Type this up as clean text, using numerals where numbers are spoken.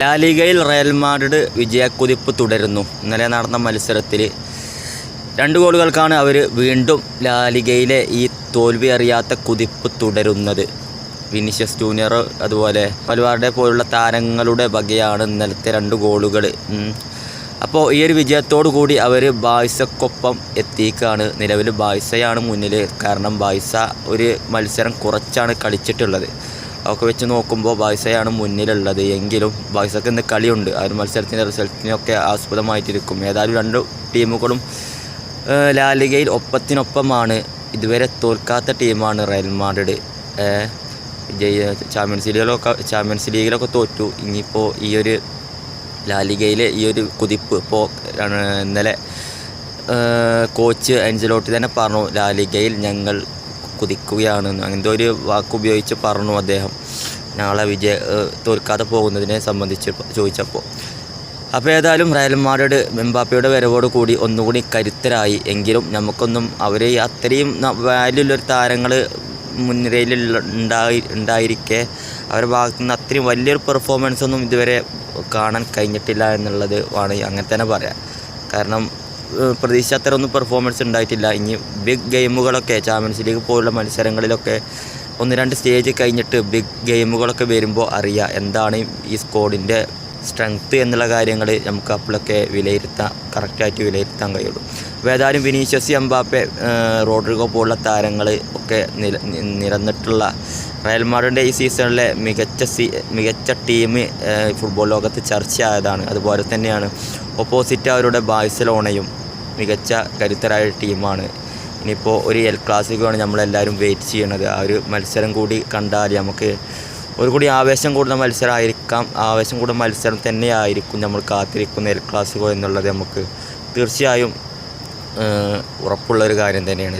ലാലിഗയിൽ Real Madrid വിജയക്കുതിപ്പ് തുടരുന്നു. ഇന്നലെ നടന്ന മത്സരത്തിൽ 2 ഗോളുകൾക്കാണ് അവർ വീണ്ടും ലാലിഗയിലെ ഈ തോൽവി അറിയാത്ത കുതിപ്പ് തുടരുന്നത്. വിനീഷ്യസ് ജൂനിയർ അതുപോലെ പൽവാർഡെ പോലുള്ള താരങ്ങളുടെ വകയാണ് ഇന്നലത്തെ 2 ഗോളുകൾ. അപ്പോൾ ഈ ഒരു വിജയത്തോടു കൂടി അവർ ബാഴ്സക്കൊപ്പം എത്തിക്കാണ്. നിലവിൽ ബാഴ്സയാണ് മുന്നിൽ. കാരണം ബാഴ്സ ഒരു മത്സരം കുറച്ചാണ് കളിച്ചിട്ടുള്ളത്. ഒക്കെ വെച്ച് നോക്കുമ്പോൾ ബാഴ്സയാണ് മുന്നിലുള്ളത്. എങ്കിലും ബാഴ്സക്ക് ഇന്ന് കളിയുണ്ട്. ആ ഒരു മത്സരത്തിൻ്റെ റിസൾട്ടിനൊക്കെ ആസ്പദമായിട്ടിരിക്കും. ഏതായാലും 2 ടീമുകളും ലാലിഗയിൽ ഒപ്പത്തിനൊപ്പമാണ്. ഇതുവരെ തോൽക്കാത്ത ടീമാണ് റയൽ മാഡ്രിഡ്. ചാമ്പ്യൻസ് ലീഗിലൊക്കെ തോറ്റു. ഇനിയിപ്പോൾ ഈ ഒരു ലാലിഗയിലെ ഈ ഒരു കുതിപ്പ് ഇപ്പോൾ ഇന്നലെ കോച്ച് ആൻസലോട്ടി തന്നെ പറഞ്ഞു, ലാലിഗയിൽ ഞങ്ങൾ കുതിക്കുകയാണെന്ന്. അങ്ങനത്തെ ഒരു വാക്ക് ഉപയോഗിച്ച് പറഞ്ഞു അദ്ദേഹം നാളെ തോൽക്കാതെ പോകുന്നതിനെ സംബന്ധിച്ച് ചോദിച്ചപ്പോൾ. അപ്പോൾ ഏതായാലും റയൽ മാഡ്രിഡ് എംബാപ്പയുടെ വരവോട് കൂടി ഒന്നുകൂടി കരുത്തരായി. എങ്കിലും നമുക്കൊന്നും അവർ അത്രയും വാല്യുള്ളൊരു താരങ്ങൾ മുൻനിരയിൽ ഉണ്ടായിരിക്കെ അവരുടെ ഭാഗത്തു നിന്ന് അത്രയും വലിയൊരു പെർഫോമൻസ് ഒന്നും ഇതുവരെ കാണാൻ കഴിഞ്ഞിട്ടില്ല എന്നുള്ളത് വേണമെങ്കിൽ അങ്ങനെ തന്നെ പറയാം. കാരണം പ്രതീക്ഷ അത്ര ഒന്നും പെർഫോമൻസ് ഉണ്ടായിട്ടില്ല. ഇനി ബിഗ് ഗെയിമുകളൊക്കെ ചാമ്പ്യൻസ് ലീഗ് പോലുള്ള മത്സരങ്ങളിലൊക്കെ 1-2 സ്റ്റേജ് കഴിഞ്ഞിട്ട് ബിഗ് ഗെയിമുകളൊക്കെ വരുമ്പോൾ അറിയാം എന്താണ് ഈ സ്ക്വാഡിൻ്റെ സ്ട്രെങ്ത്ത് എന്നുള്ള കാര്യങ്ങൾ നമുക്ക് അപ്പോഴൊക്കെ കറക്റ്റായിട്ട് വിലയിരുത്താൻ കഴിയുള്ളൂ. അപ്പോൾ ഏതായാലും വിനീഷ്യസ്, എംബാപ്പെ, റോഡ്രിഗോ പോലുള്ള താരങ്ങൾ ഒക്കെ നിരന്നിട്ടുള്ള റയൽ മാഡ്രിഡിൻ്റെ ഈ സീസണിലെ മികച്ച ടീം ഫുട്ബോൾ ലോകത്ത് ചർച്ചയായതാണ്. അതുപോലെ തന്നെയാണ് ഓപ്പോസിറ്റ് അവരുടെ ബാഴ്സലോണയും മികച്ച കരുത്തരായ ടീമാണ്. ഇനിയിപ്പോൾ ഒരു എൽ ക്ലാസിക്കോയാണ് നമ്മളെല്ലാവരും വെയിറ്റ് ചെയ്യണത്. ആ ഒരു മത്സരം കൂടി കണ്ടാൽ നമുക്ക് ഒരു കൂടി ആവേശം കൂടുന്ന മത്സരം തന്നെയായിരിക്കും നമ്മൾ കാത്തിരിക്കുന്ന എൽ ക്ലാസിക്കോ എന്നുള്ളത് നമുക്ക് തീർച്ചയായും ഉറപ്പുള്ളൊരു കാര്യം തന്നെയാണ്.